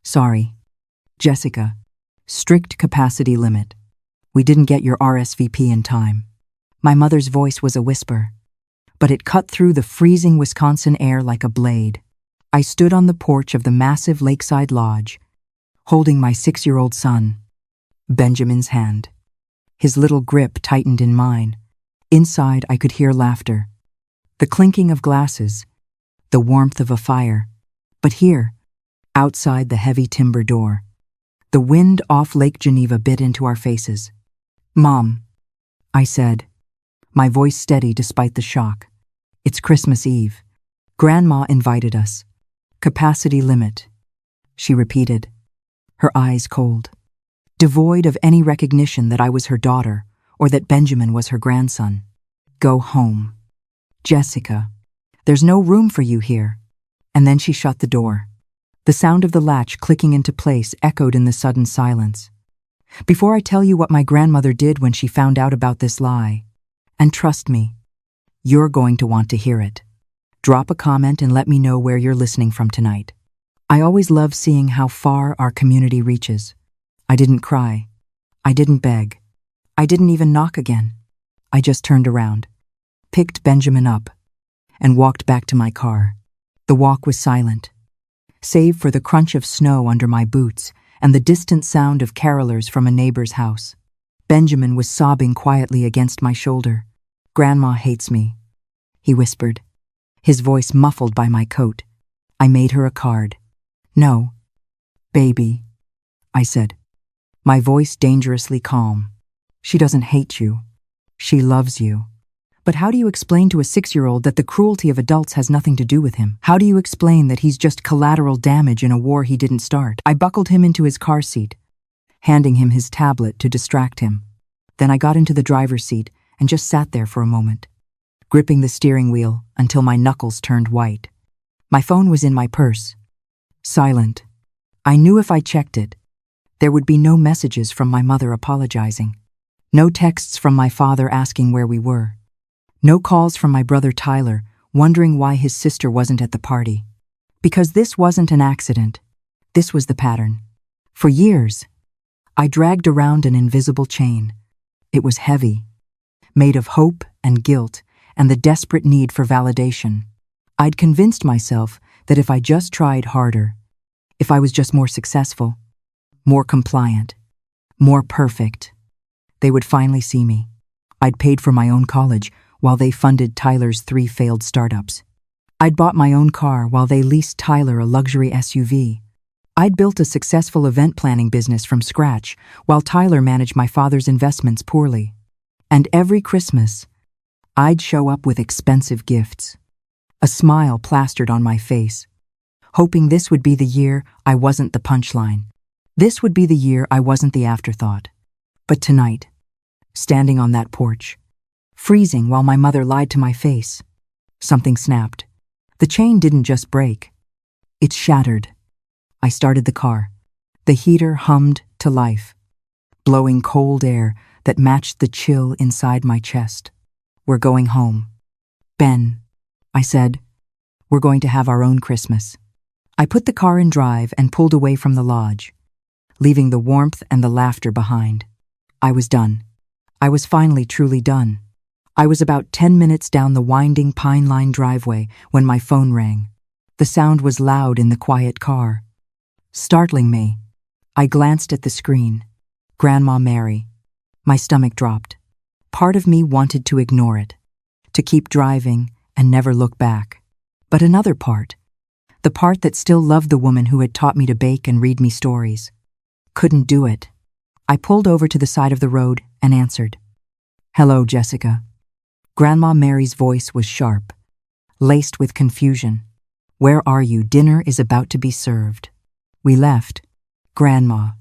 Sorry. Jessica. Strict capacity limit. We didn't get your RSVP in time. My mother's voice was a whisper, but it cut through the freezing Wisconsin air like a blade. I stood on the porch of the massive lakeside lodge, holding my 6-year-old son, Benjamin's hand. His little grip tightened in mine. Inside, I could hear laughter, the clinking of glasses, the warmth of a fire. But here, outside the heavy timber door, the wind off Lake Geneva bit into our faces. "Mom," I said, my voice steady despite the shock. "It's Christmas Eve. Grandma invited us. Capacity limit," she repeated, her eyes cold, devoid of any recognition that I was her daughter or that Benjamin was her grandson. "Go home. Jessica, there's no room for you here." And then she shut the door. The sound of the latch clicking into place echoed in the sudden silence. Before I tell you what my grandmother did when she found out about this lie, and trust me, you're going to want to hear it, drop a comment and let me know where you're listening from tonight. I always love seeing how far our community reaches. I didn't cry. I didn't beg. I didn't even knock again. I just turned around, picked Benjamin up, and walked back to my car. The walk was silent, save for the crunch of snow under my boots and the distant sound of carolers from a neighbor's house. Benjamin was sobbing quietly against my shoulder. "Grandma hates me," he whispered, his voice muffled by my coat. I made her a card. "No, baby," I said, my voice dangerously calm. "She doesn't hate you. She loves you." But how do you explain to a 6-year-old that the cruelty of adults has nothing to do with him? How do you explain that he's just collateral damage in a war he didn't start? I buckled him into his car seat, handing him his tablet to distract him. Then I got into the driver's seat and just sat there for a moment, gripping the steering wheel until my knuckles turned white. My phone was in my purse, silent. I knew if I checked it, there would be no messages from my mother apologizing, no texts from my father asking where we were, no calls from my brother Tyler wondering why his sister wasn't at the party. Because this wasn't an accident. This was the pattern. For years, I dragged around an invisible chain. It was heavy, made of hope and guilt and the desperate need for validation. I'd convinced myself that if I just tried harder, if I was just more successful, more compliant, more perfect, they would finally see me. I'd paid for my own college while they funded Tyler's 3 failed startups. I'd bought my own car while they leased Tyler a luxury SUV. I'd built a successful event planning business from scratch while Tyler managed my father's investments poorly. And every Christmas, I'd show up with expensive gifts, a smile plastered on my face, hoping this would be the year I wasn't the punchline. This would be the year I wasn't the afterthought. But tonight, standing on that porch, freezing while my mother lied to my face, something snapped. The chain didn't just break. It shattered. I started the car. The heater hummed to life, blowing cold air that matched the chill inside my chest. "We're going home. Ben," I said, "we're going to have our own Christmas." I put the car in drive and pulled away from the lodge, leaving the warmth and the laughter behind. I was done. I was finally truly done. I was about 10 minutes down the winding pine line driveway when my phone rang. The sound was loud in the quiet car, startling me. I glanced at the screen. Grandma Mary. My stomach dropped. Part of me wanted to ignore it, to keep driving and never look back. But another part, the part that still loved the woman who had taught me to bake and read me stories, couldn't do it. I pulled over to the side of the road and answered. "Hello, Jessica." Grandma Mary's voice was sharp, laced with confusion. "Where are you? Dinner is about to be served." "We left, Grandma,"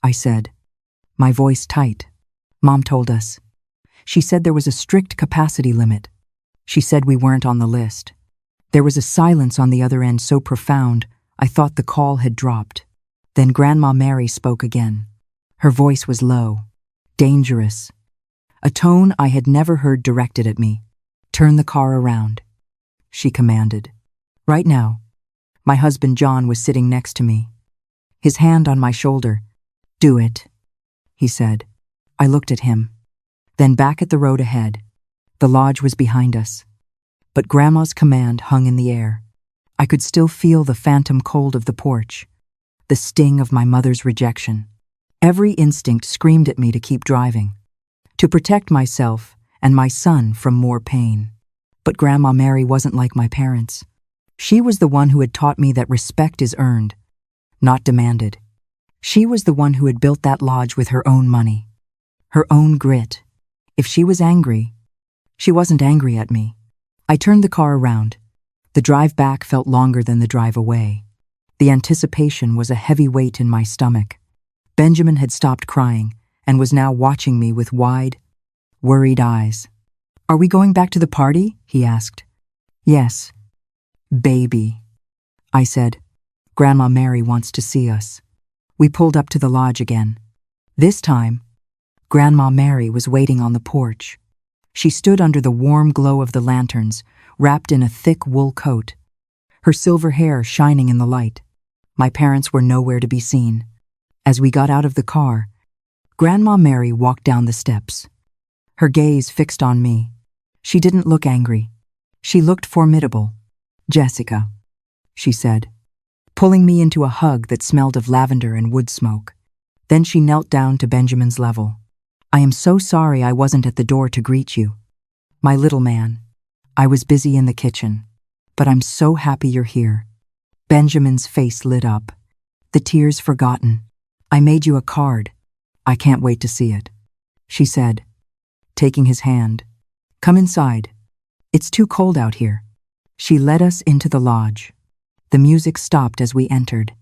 I said, my voice tight. "Mom told us. She said there was a strict capacity limit. She said we weren't on the list." There was a silence on the other end so profound, I thought the call had dropped. Then Grandma Mary spoke again. Her voice was low, dangerous, a tone I had never heard directed at me. "Turn the car around," she commanded. Right now, my husband John was sitting next to me, his hand on my shoulder. "Do it," he said. I looked at him, then back at the road ahead. The lodge was behind us, but Grandma's command hung in the air. I could still feel the phantom cold of the porch, the sting of my mother's rejection. Every instinct screamed at me to keep driving, to protect myself and my son from more pain. But Grandma Mary wasn't like my parents. She was the one who had taught me that respect is earned, not demanded. She was the one who had built that lodge with her own money, her own grit. If she was angry, she wasn't angry at me. I turned the car around. The drive back felt longer than the drive away. The anticipation was a heavy weight in my stomach. Benjamin had stopped crying and was now watching me with wide, worried eyes. "Are we going back to the party?" he asked. "Yes, baby," I said. "Grandma Mary wants to see us." We pulled up to the lodge again. This time, Grandma Mary was waiting on the porch. She stood under the warm glow of the lanterns, wrapped in a thick wool coat, her silver hair shining in the light. My parents were nowhere to be seen. As we got out of the car, Grandma Mary walked down the steps, her gaze fixed on me. She didn't look angry. She looked formidable. "Jessica," she said, pulling me into a hug that smelled of lavender and wood smoke. Then she knelt down to Benjamin's level. "I am so sorry I wasn't at the door to greet you. My little man, I was busy in the kitchen, but I'm so happy you're here." Benjamin's face lit up, the tears forgotten. "I made you a card. I can't wait to see it," she said, taking his hand. "Come inside. It's too cold out here." She led us into the lodge. The music stopped as we entered.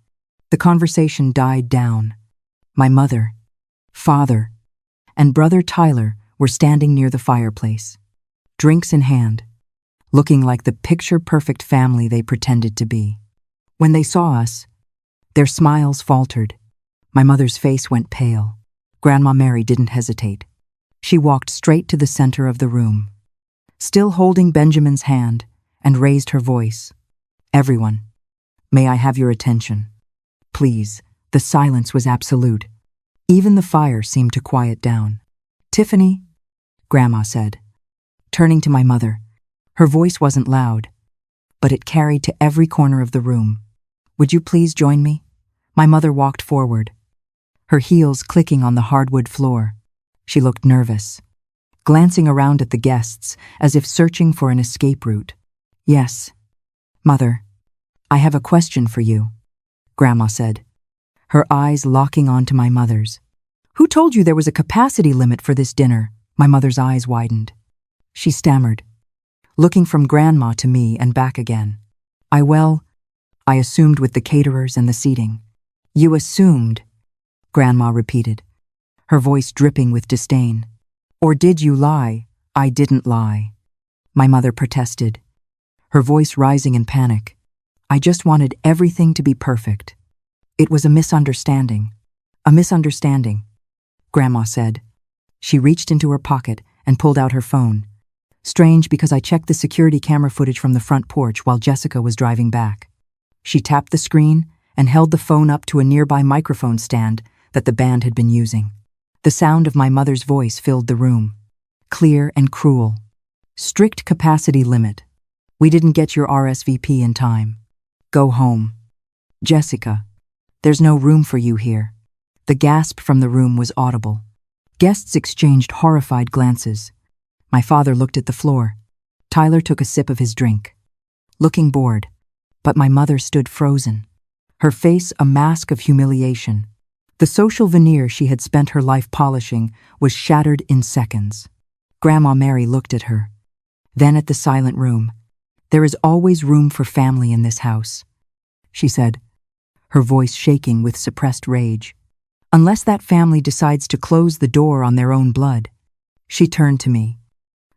The conversation died down. My mother, father, and brother Tyler were standing near the fireplace, drinks in hand, looking like the picture-perfect family they pretended to be. When they saw us, their smiles faltered. My mother's face went pale. Grandma Mary didn't hesitate. She walked straight to the center of the room, still holding Benjamin's hand, and raised her voice. "Everyone, may I have your attention? Please." The silence was absolute. Even the fire seemed to quiet down. "Tiffany," Grandma said, turning to my mother. Her voice wasn't loud, but it carried to every corner of the room. "Would you please join me?" My mother walked forward, her heels clicking on the hardwood floor. She looked nervous, glancing around at the guests as if searching for an escape route. "Yes, Mother, I have a question for you," Grandma said, her eyes locking onto my mother's. "Who told you there was a capacity limit for this dinner?" My mother's eyes widened. She stammered, looking from Grandma to me and back again. I assumed with the caterers and the seating." "You assumed," Grandma repeated, her voice dripping with disdain. "Or did you lie?" "I didn't lie," my mother protested, her voice rising in panic. "I just wanted everything to be perfect. It was a misunderstanding." "A misunderstanding," Grandma said. She reached into her pocket and pulled out her phone. Strange, because I checked the security camera footage from the front porch while Jessica was driving back. She tapped the screen and held the phone up to a nearby microphone stand that the band had been using. The sound of my mother's voice filled the room, clear and cruel. "Strict capacity limit. We didn't get your RSVP in time. Go home. Jessica, there's no room for you here." The gasp from the room was audible. Guests exchanged horrified glances. My father looked at the floor. Tyler took a sip of his drink, looking bored, but my mother stood frozen, her face a mask of humiliation. The social veneer she had spent her life polishing was shattered in seconds. Grandma Mary looked at her, then at the silent room. "There is always room for family in this house," she said, her voice shaking with suppressed rage. "Unless that family decides to close the door on their own blood." She turned to me,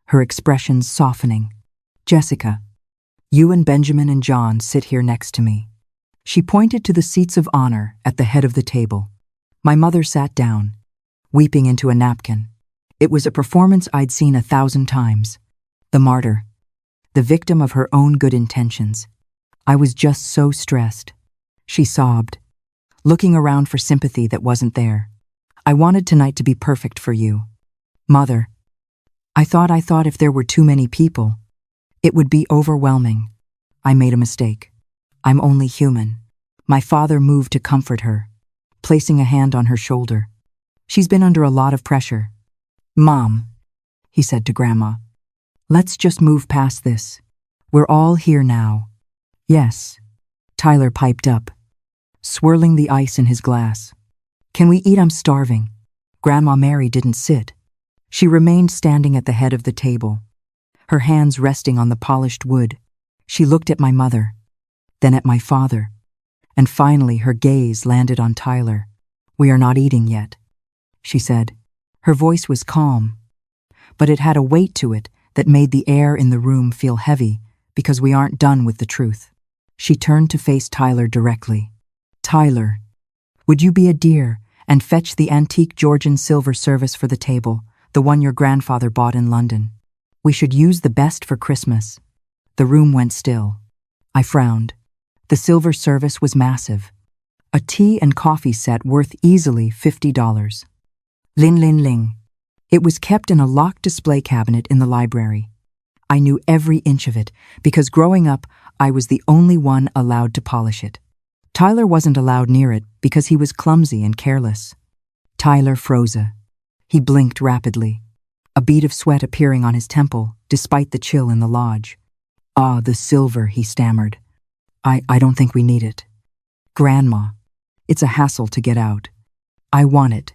her expression softening. "Jessica, you and Benjamin and John sit here next to me." She pointed to the seats of honor at the head of the table. My mother sat down, weeping into a napkin. It was a performance I'd seen 1,000 times. The martyr, the victim of her own good intentions. I was just so stressed. She sobbed, looking around for sympathy that wasn't there. I wanted tonight to be perfect for you. Mother, I thought if there were too many people, it would be overwhelming. I made a mistake. I'm only human. My father moved to comfort her, placing a hand on her shoulder. She's been under a lot of pressure. Mom, he said to Grandma, let's just move past this. We're all here now. Yes, Tyler piped up, swirling the ice in his glass. Can we eat? I'm starving. Grandma Mary didn't sit. She remained standing at the head of the table, her hands resting on the polished wood. She looked at my mother, then at my father, and finally her gaze landed on Tyler. We are not eating yet, she said. Her voice was calm, but it had a weight to it that made the air in the room feel heavy because we aren't done with the truth. She turned to face Tyler directly. Tyler, would you be a dear and fetch the antique Georgian silver service for the table, the one your grandfather bought in London? We should use the best for Christmas. The room went still. I frowned. The silver service was massive. A tea and coffee set worth easily $50. Lin Lin Ling. It was kept in a locked display cabinet in the library. I knew every inch of it because growing up, I was the only one allowed to polish it. Tyler wasn't allowed near it because he was clumsy and careless. Tyler froze. He blinked rapidly, a bead of sweat appearing on his temple despite the chill in the lodge. Ah, the silver, he stammered. I don't think we need it. Grandma, it's a hassle to get out. I want it,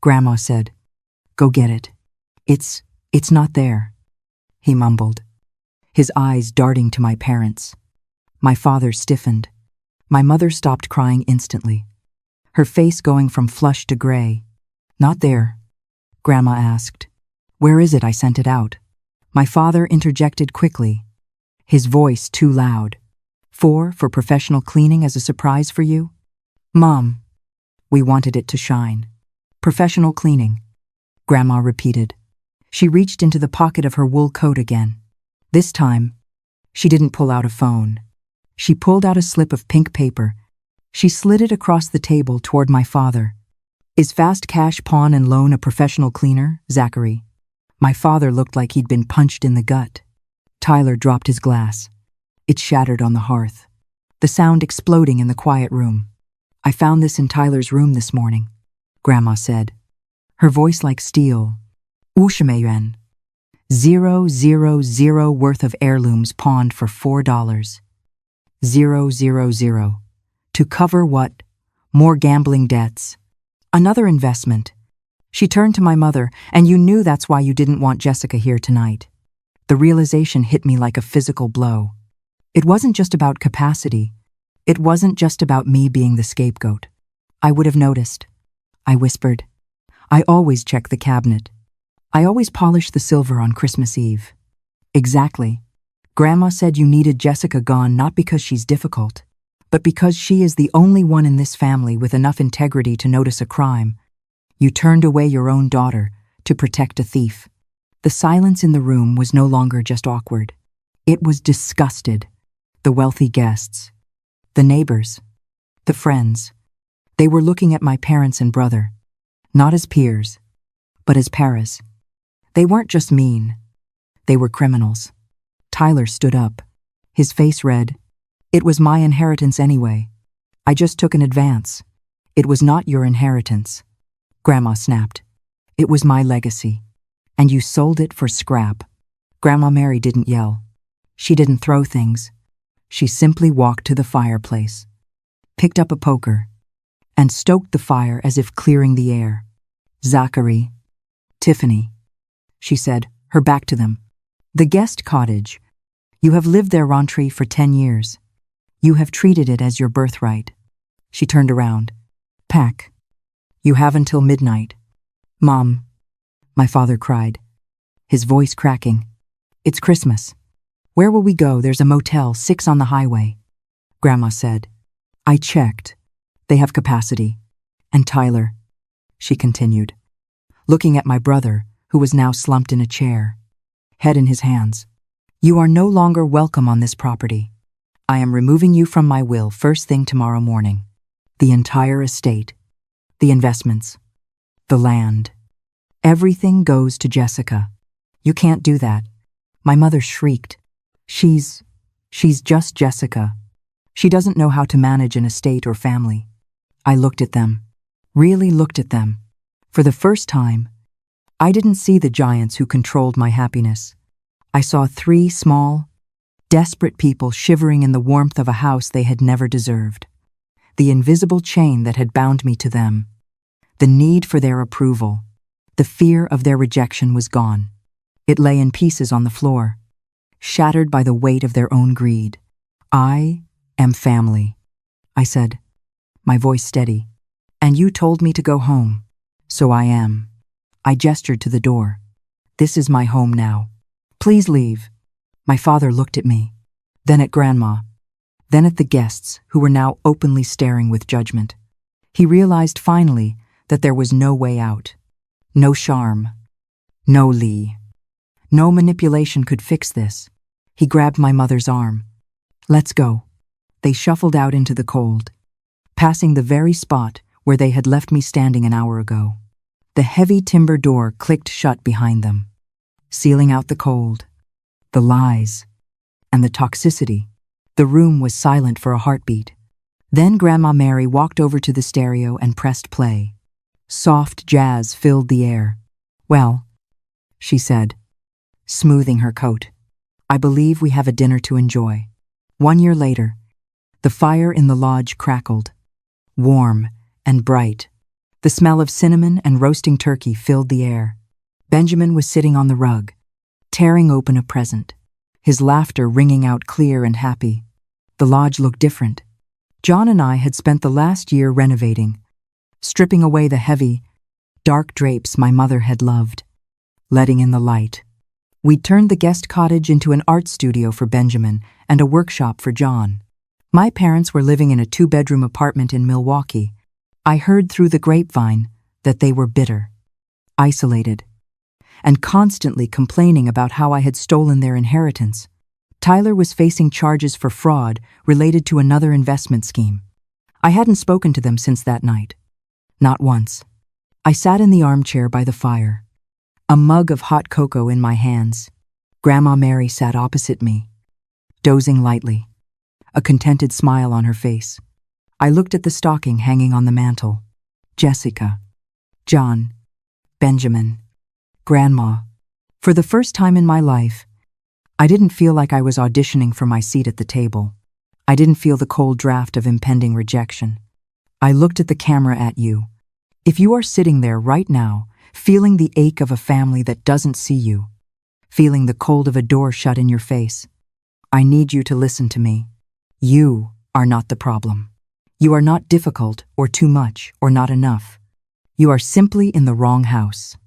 Grandma said. Go get it. It's not there, he mumbled, his eyes darting to my parents. My father stiffened. My mother stopped crying instantly, her face going from flush to gray. Not there, Grandma asked. Where is it? I sent it out. My father interjected quickly, his voice too loud. For professional cleaning as a surprise for you? Mom, we wanted it to shine. Professional cleaning, Grandma repeated. She reached into the pocket of her wool coat again. This time, she didn't pull out a phone. She pulled out a slip of pink paper. She slid it across the table toward my father. Is Fast Cash Pawn and Loan a professional cleaner, Zachary? My father looked like he'd been punched in the gut. Tyler dropped his glass. It shattered on the hearth, the sound exploding in the quiet room. I found this in Tyler's room this morning, Grandma said, her voice like steel. 50,000. 000 worth of heirlooms pawned for $4. 000. To cover what? More gambling debts. Another investment. She turned to my mother, and you knew that's why you didn't want Jessica here tonight. The realization hit me like a physical blow. It wasn't just about capacity. It wasn't just about me being the scapegoat. I would have noticed. I whispered. I always check the cabinet. I always polish the silver on Christmas Eve. Exactly. Grandma said you needed Jessica gone not because she's difficult, but because she is the only one in this family with enough integrity to notice a crime. You turned away your own daughter to protect a thief. The silence in the room was no longer just awkward. It was disgusted. The wealthy guests, the neighbors, the friends. They were looking at my parents and brother, not as peers, but as paras. They weren't just mean. They were criminals. Tyler stood up, his face red. It was my inheritance anyway. I just took an advance. It was not your inheritance. Grandma snapped. It was my legacy. And you sold it for scrap. Grandma Mary didn't yell. She didn't throw things. She simply walked to the fireplace, picked up a poker, and stoked the fire as if clearing the air. Zachary, Tiffany, she said, her back to them. The guest cottage. You have lived there, Rontry, for 10 years. You have treated it as your birthright. She turned around. Pack. You have until midnight. Mom, my father cried, his voice cracking. It's Christmas. Where will we go? There's a Motel 6 on the highway. Grandma said. I checked. They have capacity. And Tyler, she continued, looking at my brother, who was now slumped in a chair, head in his hands. You are no longer welcome on this property. I am removing you from my will first thing tomorrow morning. The entire estate, the investments, the land. Everything goes to Jessica. You can't do that. My mother shrieked. She's just Jessica. She doesn't know how to manage an estate or family. I looked at them, really looked at them. For the first time, I didn't see the giants who controlled my happiness. I saw three small, desperate people shivering in the warmth of a house they had never deserved. The invisible chain that had bound me to them, the need for their approval, the fear of their rejection was gone. It lay in pieces on the floor, shattered by the weight of their own greed. I am family, I said, my voice steady. And you told me to go home, so I am. I gestured to the door. This is my home now. Please leave. My father looked at me, then at Grandma, then at the guests who were now openly staring with judgment. He realized finally that there was no way out. No charm. No Lee. No manipulation could fix this. He grabbed my mother's arm. Let's go. They shuffled out into the cold, passing the very spot where they had left me standing an hour ago. The heavy timber door clicked shut behind them, sealing out the cold, the lies, and the toxicity. The room was silent for a heartbeat. Then Grandma Mary walked over to the stereo and pressed play. Soft jazz filled the air. Well, she said, smoothing her coat, I believe we have a dinner to enjoy. 1 year later, the fire in the lodge crackled, warm and bright. The smell of cinnamon and roasting turkey filled the air. Benjamin was sitting on the rug, tearing open a present, his laughter ringing out clear and happy. The lodge looked different. John and I had spent the last year renovating, stripping away the heavy, dark drapes my mother had loved, letting in the light. We'd turned the guest cottage into an art studio for Benjamin and a workshop for John. My parents were living in a 2-bedroom apartment in Milwaukee. I heard through the grapevine that they were bitter, isolated, and constantly complaining about how I had stolen their inheritance. Tyler was facing charges for fraud related to another investment scheme. I hadn't spoken to them since that night. Not once. I sat in the armchair by the fire, a mug of hot cocoa in my hands. Grandma Mary sat opposite me, dozing lightly, a contented smile on her face. I looked at the stocking hanging on the mantel. Jessica, John, Benjamin, Grandma. For the first time in my life, I didn't feel like I was auditioning for my seat at the table. I didn't feel the cold draft of impending rejection. I looked at the camera at you. If you are sitting there right now, feeling the ache of a family that doesn't see you, feeling the cold of a door shut in your face, I need you to listen to me. You are not the problem. You are not difficult or too much or not enough. You are simply in the wrong house.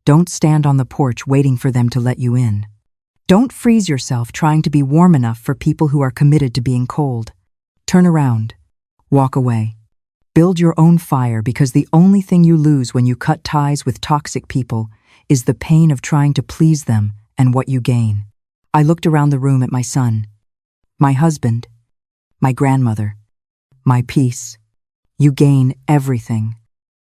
Don't stand on the porch waiting for them to let you in. Don't freeze yourself trying to be warm enough for people who are committed to being cold. Turn around. Walk away. Build your own fire, because the only thing you lose when you cut ties with toxic people is the pain of trying to please them and what you gain. I looked around the room at my son, my husband, my grandmother, my peace. You gain everything.